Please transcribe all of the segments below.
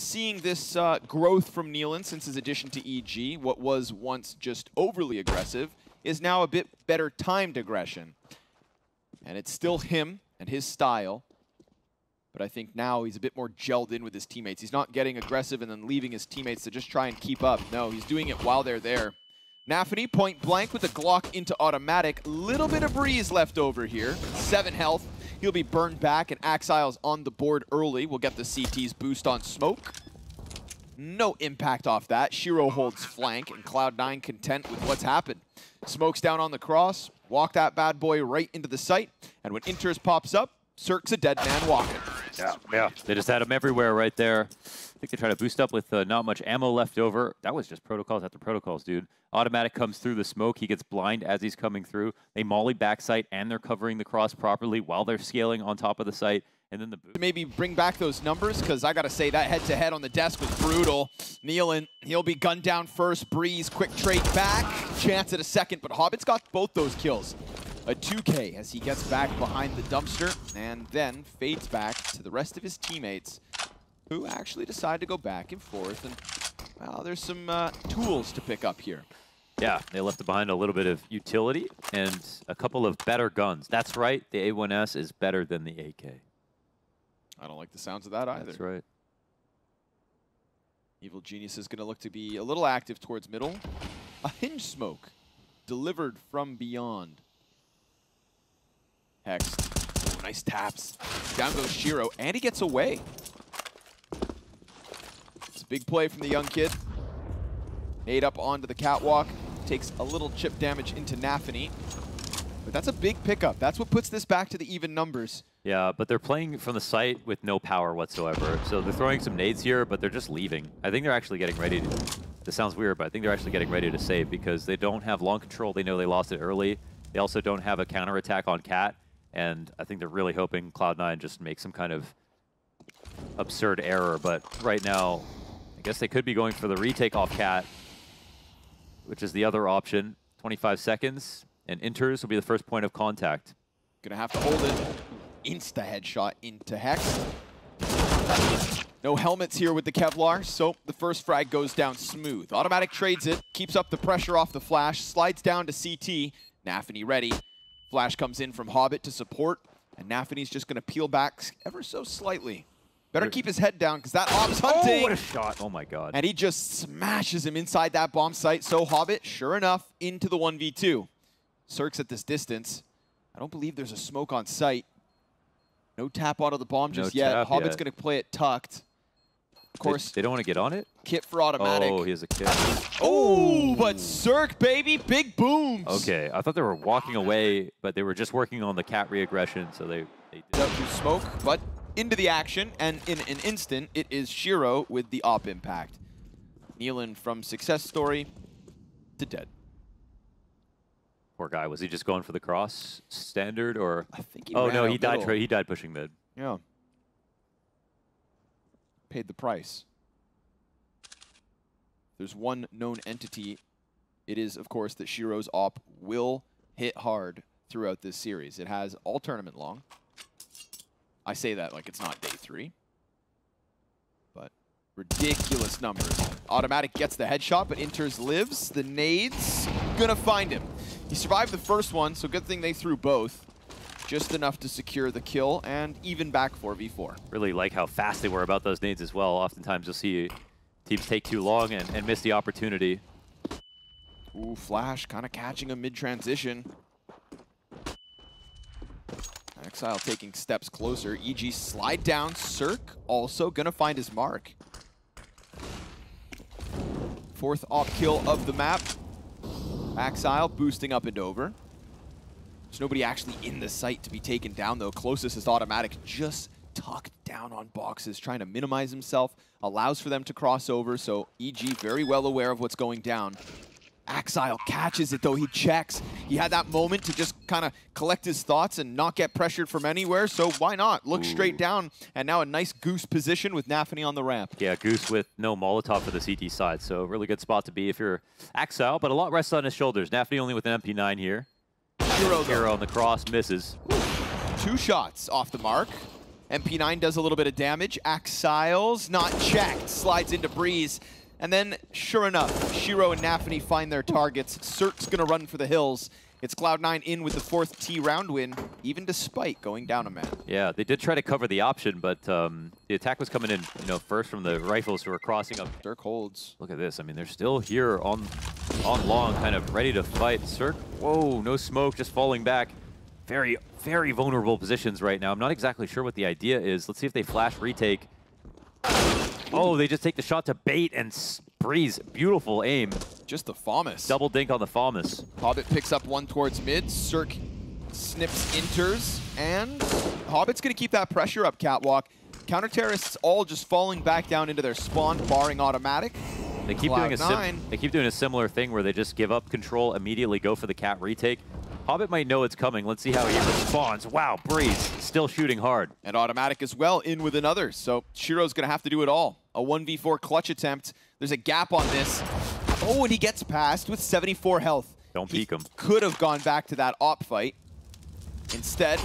seeing this growth from nykytilan since his addition to EG. What was once just overly aggressive is now a bit better timed aggression. And it's still him and his style. But I think now he's a bit more gelled in with his teammates. He's not getting aggressive and then leaving his teammates to just try and keep up. No, he's doing it while they're there. NaVi point blank with the Glock into automatic. Little bit of breeze left over here. 7 health. He'll be burned back, and Axile's on the board early. We'll get the CT's boost on smoke. No impact off that. Shiro holds flank, and Cloud9 content with what's happened. Smoke's down on the cross. Walk that bad boy right into the site. And when Inters pops up, Cirque's a dead man walking. Yeah. They just had him everywhere right there. I think they try to boost up with not much ammo left over. That was just protocols after protocols, dude. Automatic comes through the smoke. He gets blind as he's coming through. They molly backside, and they're covering the cross properly while they're scaling on top of the site. And then the boost. Maybe bring back those numbers, because I got to say that head-to-head on the desk was brutal. nykytilan, he'll be gunned down first. Breeze, quick trade back. Chance at a second, but Hobbit's got both those kills. A 2K as he gets back behind the dumpster and then fades back to the rest of his teammates, who actually decide to go back and forth. And, well, there's some tools to pick up here. Yeah, they left behind a little bit of utility and a couple of better guns. That's right, the A1S is better than the AK. I don't like the sounds of that either. That's right. Evil Genius is going to look to be a little active towards middle. A hinge smoke delivered from beyond. Hex. Oh, nice taps. Down goes Shiro, and he gets away. It's a big play from the young kid. Nade up onto the catwalk. Takes a little chip damage into NaVi. But that's a big pickup. That's what puts this back to the even numbers. Yeah, but they're playing from the site with no power whatsoever. So they're throwing some nades here, but they're just leaving. I think they're actually getting ready to... This sounds weird, but I think they're actually getting ready to save because they don't have long control. They know they lost it early. They also don't have a counterattack on Cat. And I think they're really hoping Cloud9 just makes some kind of absurd error. But right now, I guess they could be going for the retake off Cat, which is the other option. 25 seconds, and Inters will be the first point of contact. Gonna have to hold it. Insta headshot into Hex. No helmets here with the Kevlar, so the first frag goes down smooth. Automatic trades it, keeps up the pressure off the flash, slides down to CT. NaVi ready. Flash comes in from Hobbit to support, and NaVi's just going to peel back ever so slightly. Better keep his head down, because that Op's hunting. Oh, what a shot. Oh, my God. And he just smashes him inside that bomb site. So Hobbit, sure enough, into the 1v2. Cirque's at this distance. I don't believe there's a smoke on site. No tap out of the bomb just yet. Hobbit's going to play it tucked. Of course. They don't want to get on it? Kit for automatic. Oh, he has a kit. Oh, but Cirque, baby, big booms. Okay, I thought they were walking away, but they were just working on the Cat re-aggression, so they did. Through smoke, but into the action, and in an instant, it is Shiro with the op impact. nykytilan from success story to dead. Poor guy. Was he just going for the cross standard, or? I think he Oh ran no, out he died. middle. He died pushing mid. Yeah. Paid the price. There's one known entity. It is, of course, that Shiro's op will hit hard throughout this series. It has all tournament long. I say that like it's not day 3. But ridiculous numbers. Automatic gets the headshot, but Inters lives. The nades, gonna find him. He survived the first one, so good thing they threw both. Just enough to secure the kill and even back 4v4. Really like how fast they were about those nades as well. Oftentimes you'll see teams take too long and miss the opportunity. Ooh, Flash kind of catching him mid-transition. Exile taking steps closer. EG slide down. Cirque also gonna find his mark. 4th op kill of the map. Exile boosting up and over. There's nobody actually in the site to be taken down, though. Closest is automatic, just tucked down on boxes, trying to minimize himself, allows for them to cross over, so EG very well aware of what's going down. Exile catches it, though. He checks. He had that moment to just kind of collect his thoughts and not get pressured from anywhere, so why not? Look straight down, and now a nice goose position with NaVi on the ramp. Yeah, Goose with no Molotov for the CT side, so really good spot to be if you're Exile, but a lot rests on his shoulders. NaVi only with an MP9 here. Hero on the cross misses. 2 shots off the mark. MP9 does a little bit of damage. Axiles not checked. Slides into Breeze. And then, sure enough, Shiro and nafany find their targets. Cirque's going to run for the hills. It's Cloud9 in with the 4th T round win, even despite going down a man. Yeah, they did try to cover the option, but the attack was coming in, first from the rifles who were crossing up. Cirque holds. Look at this. I mean, they're still here on long, kind of ready to fight. Cirque, whoa, no smoke, just falling back. Very, very vulnerable positions right now. I'm not exactly sure what the idea is. Let's see if they flash retake. Oh, they just take the shot to bait and Breeze. Beautiful aim. Just the FAMAS. Double dink on the FAMAS. Hobbit picks up one towards mid. Cirque snips enters. And Hobbit's going to keep that pressure up catwalk. Counter terrorists all just falling back down into their spawn, barring automatic. They keep doing a similar thing where they just give up control, immediately go for the cat retake. Hobbit might know it's coming. Let's see how he responds. Wow, Breeze still shooting hard. And automatic as well, in with another. So Shiro's going to have to do it all. A 1v4 clutch attempt. There's a gap on this. Oh, and he gets past with 74 health. Don't peek him. Could have gone back to that op fight. Instead,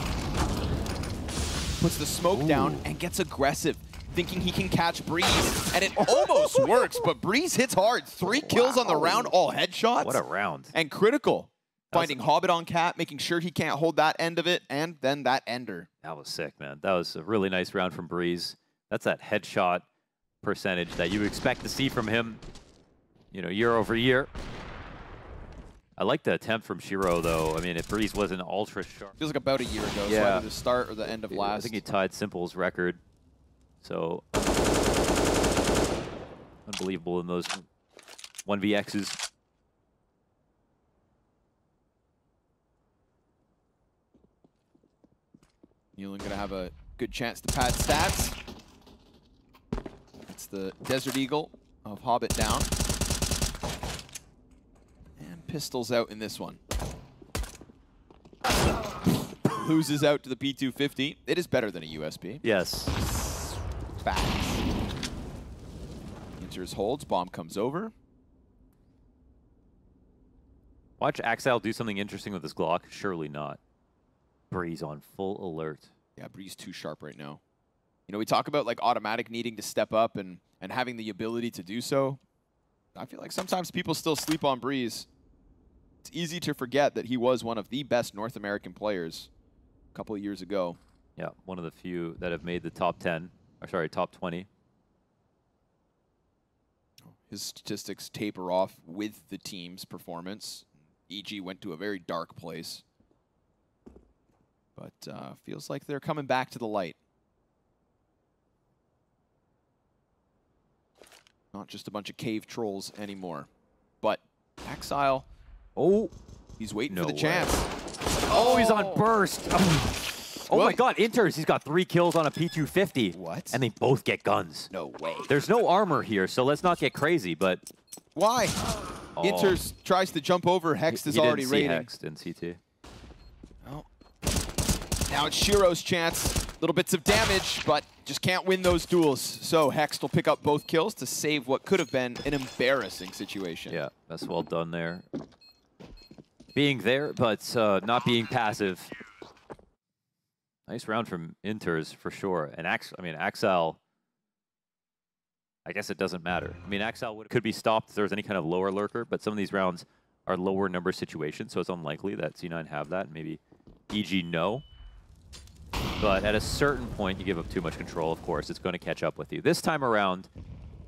puts the smoke down and gets aggressive, thinking he can catch Breeze. And it almost works, but Breeze hits hard. 3 kills on the round, all headshots. What a round. And critical. Finding Hobbit on cat, making sure he can't hold that end of it, and then that ender. That was sick, man. That was a really nice round from Breeze. That's that headshot percentage that you expect to see from him, year over year. I like the attempt from Shiro, though. I mean, if Breeze wasn't ultra sharp. Feels like about a year ago, so either the start or the end of last. I think he tied Simple's record. So, unbelievable in those 1vx's. Nealon going to have a good chance to pad stats. It's the Desert Eagle of Hobbit down. And pistols out in this one. Loses out to the P250. It is better than a USP. Yes. Facts. Enters holds, bomb comes over. Watch Axel do something interesting with this Glock. Surely not. Breeze on full alert. Yeah, Breeze too sharp right now. We talk about like automatic needing to step up and having the ability to do so. I feel like sometimes people still sleep on Breeze. It's easy to forget that he was one of the best North American players a couple of years ago. Yeah, one of the few that have made the top 10, or sorry, top 20. His statistics taper off with the team's performance. EG went to a very dark place. But feels like they're coming back to the light. Not just a bunch of cave trolls anymore. But Exile, he's waiting for the chance. Oh, he's on burst. Oh my God, enters. He's got 3 kills on a P250. What? And they both get guns. No way. There's no armor here, so let's not get crazy, but... Why? Enters, tries to jump over. Hext is already raiding. Hext in CT. Oh. Now it's Shiro's chance. Little bits of damage, but just can't win those duels. So Hext will pick up both kills to save what could have been an embarrassing situation. Yeah, that's well done there. Being there, but not being passive. Nice round from Inters for sure. And Axel, I guess it doesn't matter. I mean, Axel could be stopped if there was any kind of lower lurker, but some of these rounds are lower number situations, so it's unlikely that C9 have that. Maybe EG no. But at a certain point, you give up too much control, of course, it's going to catch up with you. This time around,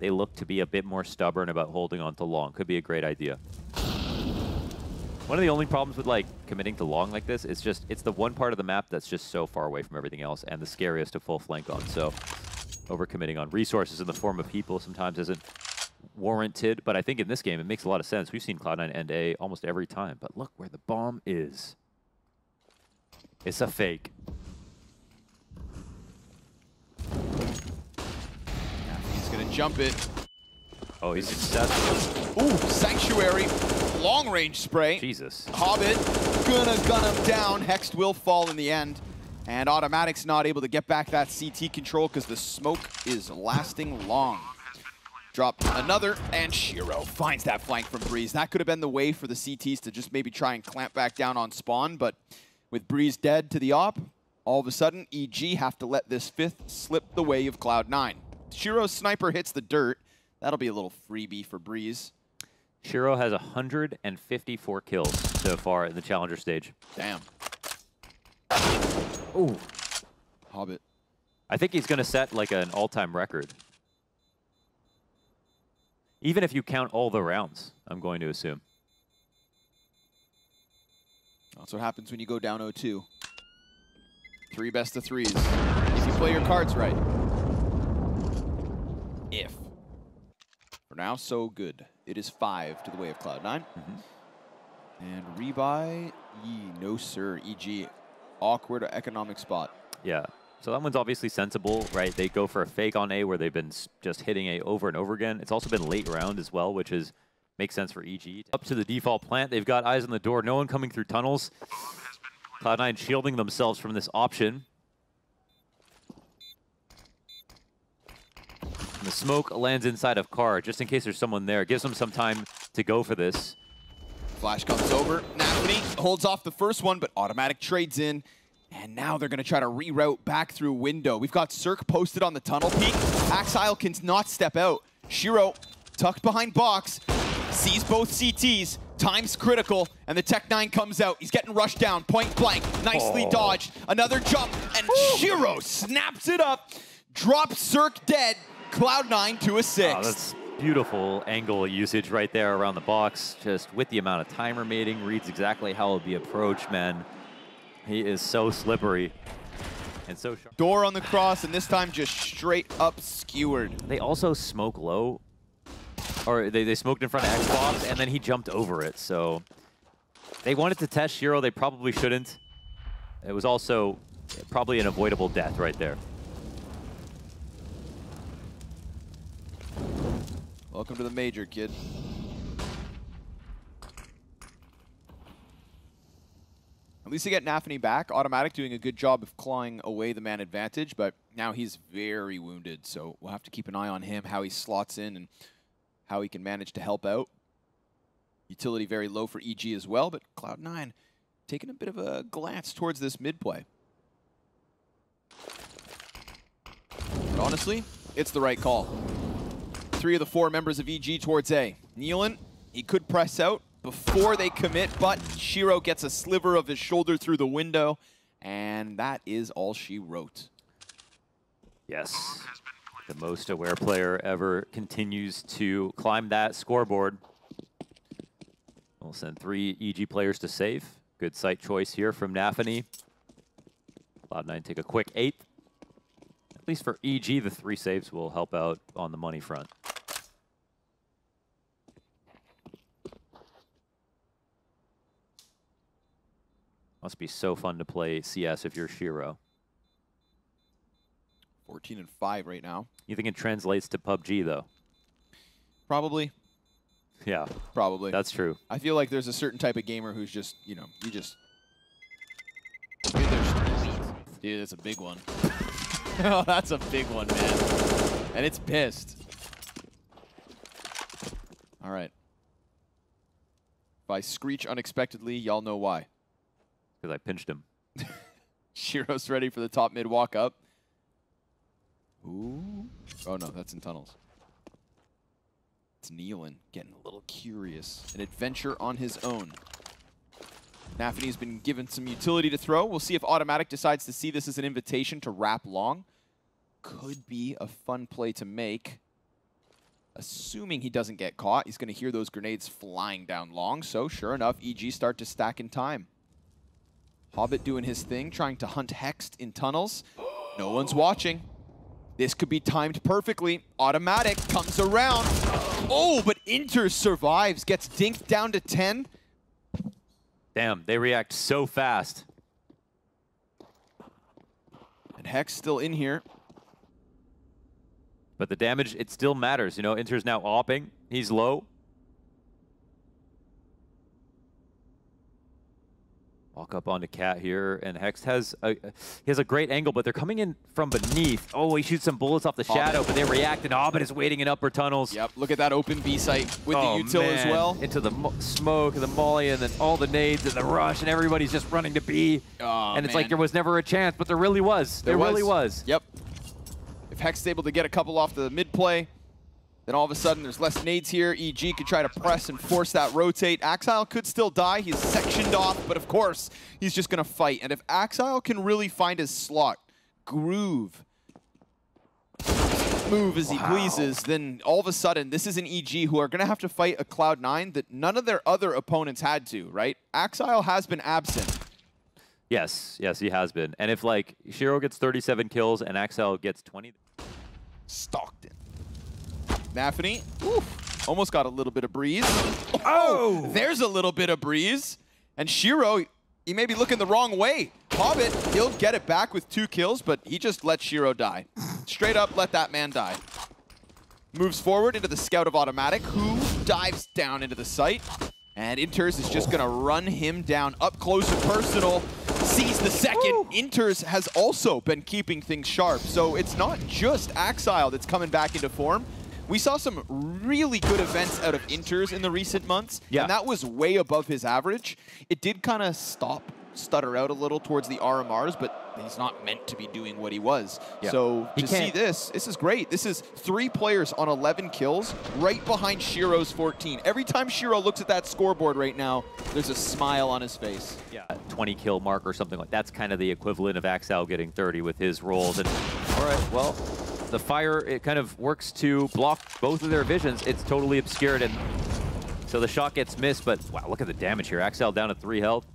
they look to be a bit more stubborn about holding on to long. Could be a great idea. One of the only problems with committing to long like this is just it's the one part of the map that's just so far away from everything else and the scariest to full flank on. So overcommitting on resources in the form of people sometimes isn't warranted, but I think in this game it makes a lot of sense. We've seen Cloud9 end A almost every time, but look where the bomb is. It's a fake. He's gonna jump it. Oh, he's successful. Ooh, Sanctuary. Long range spray. Jesus. Hobbit gonna gun him down. Hext will fall in the end. And Automatic's not able to get back that CT control because the smoke is lasting long. Drop another, and Shiro finds that flank from Breeze. That could have been the way for the CTs to just maybe try and clamp back down on spawn, but with Breeze dead to the op, All of a sudden, EG have to let this fifth slip the way of Cloud9. shiro's sniper hits the dirt. That'll be a little freebie for Breeze. shiro has 154 kills so far in the challenger stage. Damn. Ooh. Hobbit. I think he's going to set like an all-time record. Even if you count all the rounds, I'm going to assume. That's what happens when you go down 0-2. 3 best of 3s. If you play your cards right. If. For now, so good. It is 5 to the way of Cloud9. And rebuy, no sir. EG, awkward economic spot. Yeah. So that one's obviously sensible, right? They go for a fake on A where they've been just hitting A over and over again. It's also been late round as well, which makes sense for EG. Up to the default plant. They've got eyes on the door. No one coming through tunnels. Cloud9 shielding themselves from this option. And the smoke lands inside of car, just in case there's someone there. Gives them some time to go for this. Flash comes over. navi holds off the first one, but automatic trades in. And now they're going to try to reroute back through window. We've got Cirque posted on the tunnel peak. Axile cannot step out. shiro tucked behind box. Sees both CTs. Time's critical. And the Tech-9 comes out. He's getting rushed down. Point blank. Nicely dodged. Another jump. And shiro snaps it up. Drops Cirque dead. Cloud9 to a 6. Oh, that's beautiful angle usage right there around the box. Just with the amount of time remaining. Reads exactly how it'll be approached, man. He is so slippery and so sharp. Door on the cross, and this time just straight up skewered. They also smoke low, or they smoked in front of Xbox, and then he jumped over it. So they wanted to test shiro. They probably shouldn't. It was also probably an avoidable death right there. Welcome to the major, kid. At least they get NaVi back. Automatic doing a good job of clawing away the man advantage, but now he's very wounded, so we'll have to keep an eye on him, how he slots in and how he can manage to help out. Utility very low for EG as well, but Cloud9 taking a bit of a glance towards this mid play. But honestly, it's the right call. 3 of the 4 members of EG towards A. Nealon, he could press out before they commit, but shiro gets a sliver of his shoulder through the window, and that is all she wrote. Yes, the most aware player ever continues to climb that scoreboard. We'll send 3 EG players to save. Good site choice here from NaVi. Cloud9 take a quick 8. At least for EG, the 3 saves will help out on the money front. Must be so fun to play CS if you're shiro. 14 and 5 right now. You think it translates to PUBG, though? Probably. Yeah. Probably. That's true. I feel like there's a certain type of gamer who's just, you know, you just... Dude, that's a big one. Oh, that's a big one, man. And it's pissed. All right. If I screech unexpectedly, y'all know why. Because I pinched him. shiro's ready for the top mid walk up. Ooh. Oh, no, that's in tunnels. It's Nealon getting a little curious. An adventure on his own. NaVi's been given some utility to throw. We'll see if Automatic decides to see this as an invitation to wrap long. Could be a fun play to make. Assuming he doesn't get caught, he's going to hear those grenades flying down long. So sure enough, EG start to stack in time. Hobbit doing his thing, trying to hunt Hexed in tunnels. No one's watching. This could be timed perfectly. Automatic comes around. Oh, but Inter survives, gets dinked down to 10. Damn, they react so fast. And Hex still in here. But the damage, it still matters. You know, Inter's now opping. He's low. Walk up onto Cat here, and Hex has a great angle, but they're coming in from beneath. Oh, he shoots some bullets off the shadow, but they react, and Hobbit is waiting in upper tunnels. Yep, look at that open B site with the util as well. Into the smoke, and the molly, and then all the nades, and the rush, and everybody's just running to B. And it's like there was never a chance, but there really was. There really was. Yep. If Hex is able to get a couple off the mid play, then all of a sudden there's less nades here. EG could try to press and force that rotate. Axile could still die. He's sectioned off, but of course, he's just going to fight. And if Axile can really find his slot, groove, move as he pleases, then all of a sudden this is an EG who are going to have to fight a Cloud9 that none of their other opponents had to, right? Axile has been absent. Yes, he has been. And if like Shiro gets 37 kills and Axile gets 20. Stockton. NaVi, almost got a little bit of breeze. Oh, there's a little bit of breeze. And Shiro, he may be looking the wrong way. Hobbit, he'll get it back with 2 kills, but he just let Shiro die. Straight up, let that man die. Moves forward into the scout of Automatic, who dives down into the site. And Inters is just going to run him down up close and personal. Sees the second. Inters has also been keeping things sharp. So it's not just Axile that's coming back into form. We saw some really good events out of Inters in the recent months, and that was way above his average. It did kind of stutter out a little towards the RMRs, but he's not meant to be doing what he was. So to see this is great. This is 3 players on 11 kills, right behind Shiro's 14. Every time Shiro looks at that scoreboard right now, there's a smile on his face. 20 kill mark or something like that's kind of the equivalent of Axile getting 30 with his rolls. And all right, well, the fire, it kind of works to block both of their visions. It's totally obscured, and so the shot gets missed, but wow, look at the damage here. Axile down to 3 health.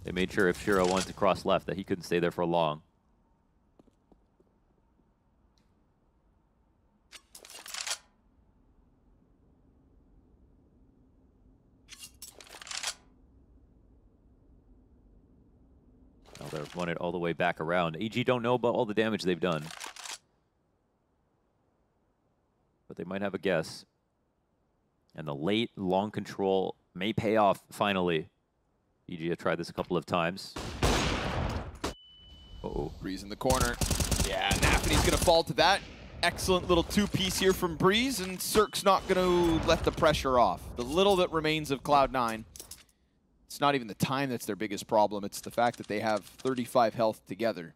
They made sure if Shiro wanted to cross left that he couldn't stay there for long. Now they're running all the way back around. EG don't know about all the damage they've done, but they might have a guess. And the late long control may pay off finally. EG have tried this a couple of times. Breeze in the corner. Yeah, NaVi's going to fall to that. Excellent little 2-piece here from Breeze, and Cirque's not going to let the pressure off. The little that remains of Cloud9, it's not even the time that's their biggest problem. It's the fact that they have 35 health together.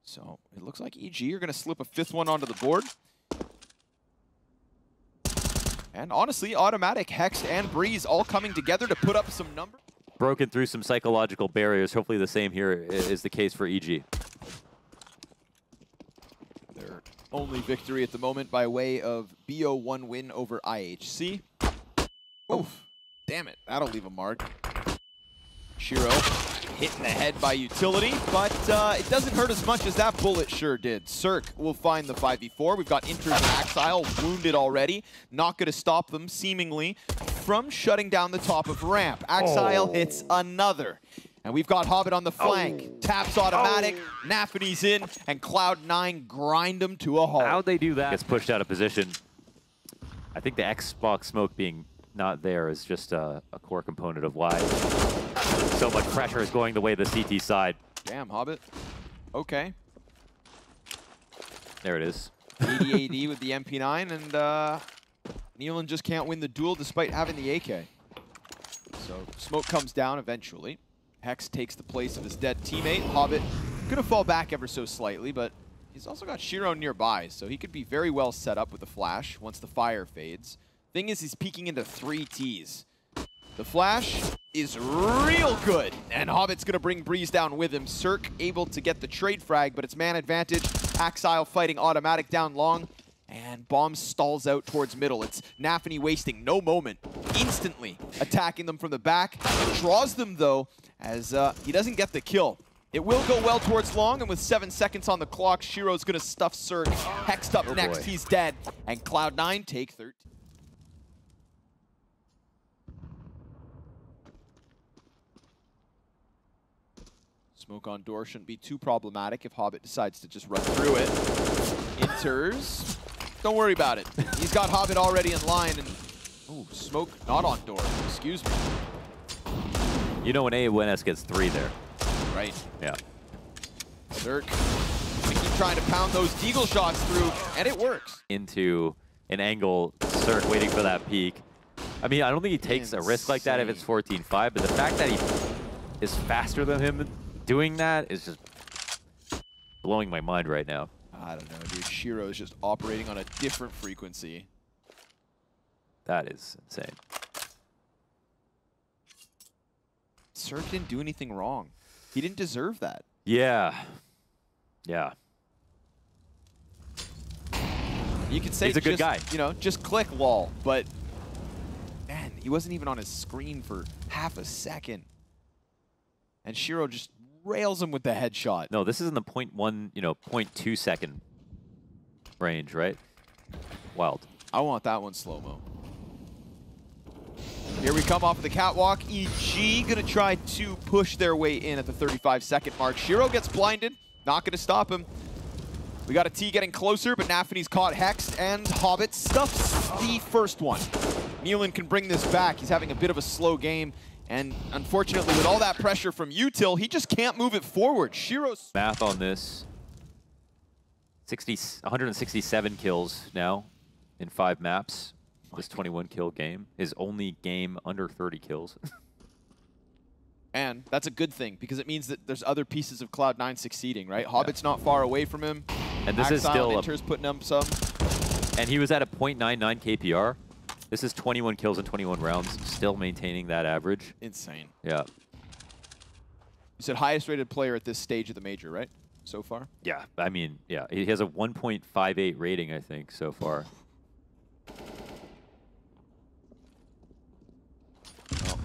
So it looks like EG are going to slip a 5th one onto the board. And honestly, Automatic, Hex, and Breeze all coming together to put up some numbers. Broken through some psychological barriers. Hopefully the same here is the case for EG. Their only victory at the moment by way of BO1 win over IHC. Oof. Damn it. That'll leave a mark. Shiro hit in the head by utility, but it doesn't hurt as much as that bullet sure did. Cirque will find the 5v4. We've got Inters and Axile wounded already. Not going to stop them, seemingly, from shutting down the top of ramp. Axile hits another. And we've got Hobbit on the flank. Taps Automatic, NaVi's in, and Cloud9 grind him to a halt. How'd they do that? Gets pushed out of position. I think the Xbox smoke being not there is just a core component of why so much pressure is going the way of the CT side. Damn, Hobbit. Okay. There it is. 80 AD with the MP9, and nykytilan just can't win the duel despite having the AK. So smoke comes down eventually. Hex takes the place of his dead teammate. Hobbit gonna fall back ever so slightly, but he's also got Shiro nearby, so he could be very well set up with the flash once the fire fades. Thing is, he's peeking into 3 Ts. The flash is real good, and Hobbit's gonna bring Breeze down with him. Cirque able to get the trade frag, but it's man advantage. Axile fighting Automatic down long, and Bomb stalls out towards middle. It's NaVi wasting no moment, instantly attacking them from the back. Draws them though, as he doesn't get the kill. It will go well towards long, and with 7 seconds on the clock, Shiro's gonna stuff Cirque. Hexed up next, he's dead, and Cloud9 take 13. Smoke on door shouldn't be too problematic if Hobbit decides to just run through it. Inters. Don't worry about it. He's got Hobbit already in line, and ooh, smoke not on door. Excuse me. You know when AWNS gets 3 there. Right. Yeah. Zerk keep trying to pound those deagle shots through, and it works. Into an angle, Zerk waiting for that peak. I mean, I don't think he takes a risk like that if it's 14-5, but the fact that he is faster than him doing that is just blowing my mind right now. I don't know, dude. Shiro is just operating on a different frequency. That is insane. Zerk didn't do anything wrong. He didn't deserve that. Yeah. Yeah. You could say he's a good guy. You know, just click lol, but man, he wasn't even on his screen for half a second. And Shiro just rails him with the headshot. No, this is in the 0.1, 0.2 second range, right? Wild. I want that one slow-mo. Here we come off of the catwalk. EG gonna try to push their way in at the 35-second mark. Shiro gets blinded, not gonna stop him. We got a T getting closer, but Nafany's caught hexed, and Hobbit stuffs the first one. nykytilan can bring this back. He's having a bit of a slow game, and unfortunately, with all that pressure from Util, he just can't move it forward. Shiro's math on this: 167 kills now in 5 maps. This 21-kill game, his only game under 30 kills. And that's a good thing, because it means that there's other pieces of Cloud9 succeeding, right? Hobbit's not far away from him. And this is still Inter's putting up some. And he was at a 0.99 KPR. This is 21 kills in 21 rounds, still maintaining that average. Insane. Yeah. You said highest rated player at this stage of the major, right? So far? Yeah, I mean, yeah. He has a 1.58 rating, I think, so far. Well,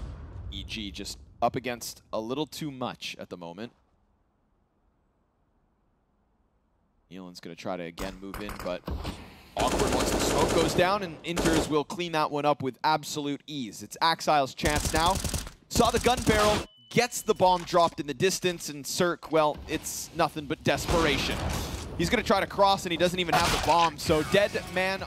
EG just up against a little too much at the moment. nykytilan's going to try to again move in, but awkward once the smoke goes down, and Inters will clean that one up with absolute ease. It's Axile's chance now. Saw the gun barrel, gets the bomb dropped in the distance, and Zerk, well, it's nothing but desperation. He's going to try to cross, and he doesn't even have the bomb, so dead man